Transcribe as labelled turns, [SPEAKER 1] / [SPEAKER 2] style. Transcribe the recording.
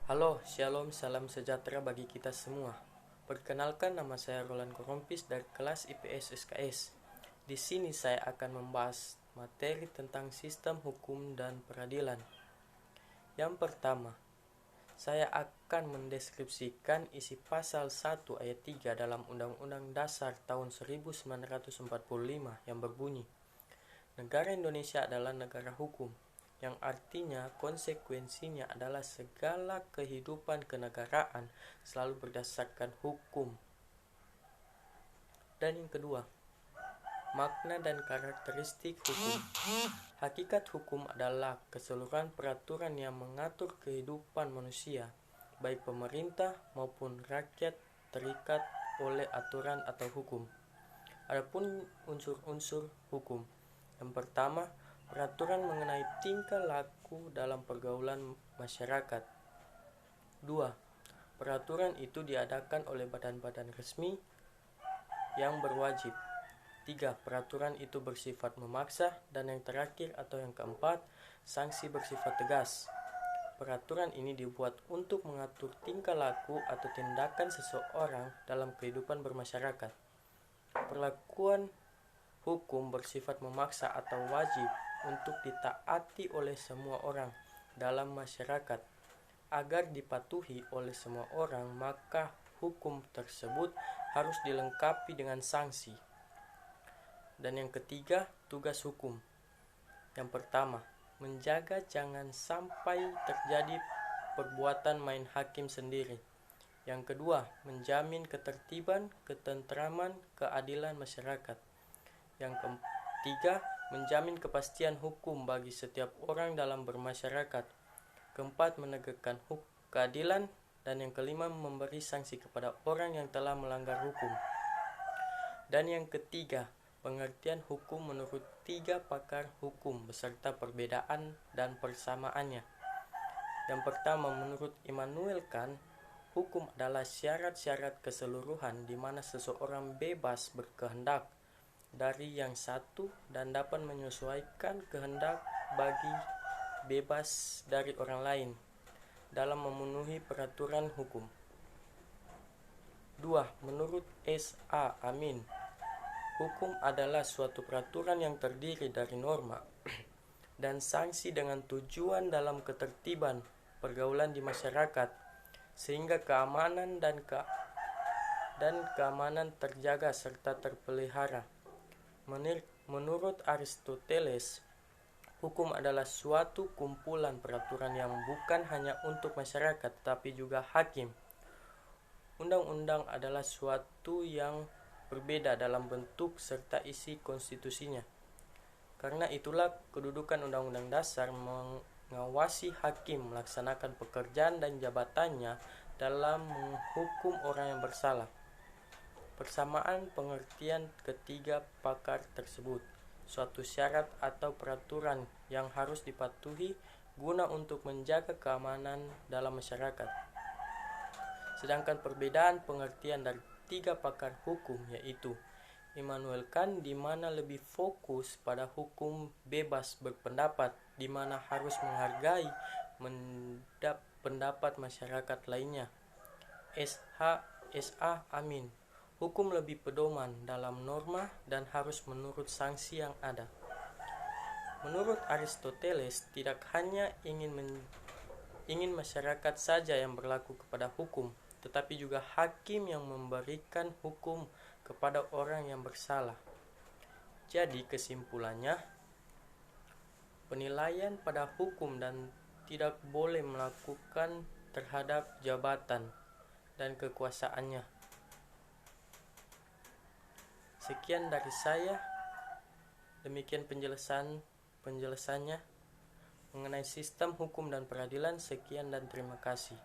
[SPEAKER 1] Halo, shalom, salam sejahtera bagi kita semua. Perkenalkan, nama saya Roland Korompis dari kelas IPS SKS. Di sini saya akan membahas materi tentang sistem hukum dan peradilan. Yang pertama, saya akan mendeskripsikan isi pasal 1 ayat 3 dalam Undang-Undang Dasar tahun 1945 yang berbunyi, Negara Indonesia adalah negara hukum, yang artinya konsekuensinya adalah segala kehidupan kenegaraan selalu berdasarkan hukum. Dan yang kedua, makna dan karakteristik hukum. Hakikat hukum adalah keseluruhan peraturan yang mengatur kehidupan manusia, baik pemerintah maupun rakyat terikat oleh aturan atau hukum. Adapun unsur-unsur hukum. Yang pertama, peraturan mengenai tingkah laku dalam pergaulan masyarakat. 2. Peraturan itu diadakan oleh badan-badan resmi yang berwajib. 3. Peraturan itu bersifat memaksa. Dan yang terakhir atau yang keempat, sanksi bersifat tegas. Peraturan ini dibuat untuk mengatur tingkah laku atau tindakan seseorang dalam kehidupan bermasyarakat. Perlakuan hukum bersifat memaksa atau wajib untuk ditaati oleh semua orang dalam masyarakat. Agar dipatuhi oleh semua orang, maka hukum tersebut harus dilengkapi dengan sanksi. Dan yang ketiga, tugas hukum. Yang pertama, menjaga jangan sampai terjadi perbuatan main hakim sendiri. Yang kedua, menjamin ketertiban, ketentraman, keadilan masyarakat. Yang ketiga, menjamin kepastian hukum bagi setiap orang dalam bermasyarakat. Keempat, menegakkan keadilan. Dan yang kelima, memberi sanksi kepada orang yang telah melanggar hukum. Dan yang ketiga, pengertian hukum menurut 3 pakar hukum beserta perbedaan dan persamaannya. Yang pertama, menurut Immanuel Kant, hukum adalah syarat-syarat keseluruhan di mana seseorang bebas berkehendak dari yang satu dan dapat menyesuaikan kehendak bagi bebas dari orang lain dalam memenuhi peraturan hukum. 2. Menurut S.A. Amin, hukum adalah suatu peraturan yang terdiri dari norma dan sanksi dengan tujuan dalam ketertiban pergaulan di masyarakat sehingga keamanan dan keamanan terjaga serta terpelihara. Menurut Aristoteles, hukum adalah suatu kumpulan peraturan yang bukan hanya untuk masyarakat tapi juga hakim. Undang-undang adalah suatu yang berbeda dalam bentuk serta isi konstitusinya. Karena itulah kedudukan Undang-Undang Dasar mengawasi hakim melaksanakan pekerjaan dan jabatannya dalam menghukum orang yang bersalah. Persamaan pengertian ketiga pakar tersebut, suatu syarat atau peraturan yang harus dipatuhi guna untuk menjaga keamanan dalam masyarakat. Sedangkan perbedaan pengertian dari 3 pakar hukum yaitu Immanuel Kant di mana lebih fokus pada hukum bebas berpendapat di mana harus menghargai pendapat masyarakat lainnya. S.A. Amin, hukum lebih pedoman dalam norma dan harus menurut sanksi yang ada. Menurut Aristoteles, tidak hanya ingin masyarakat saja yang berlaku kepada hukum, tetapi juga hakim yang memberikan hukum kepada orang yang bersalah. Jadi kesimpulannya, penilaian pada hukum dan tidak boleh melakukan terhadap jabatan dan kekuasaannya. Sekian dari saya. Demikian penjelasannya mengenai sistem hukum dan peradilan. Sekian dan terima kasih.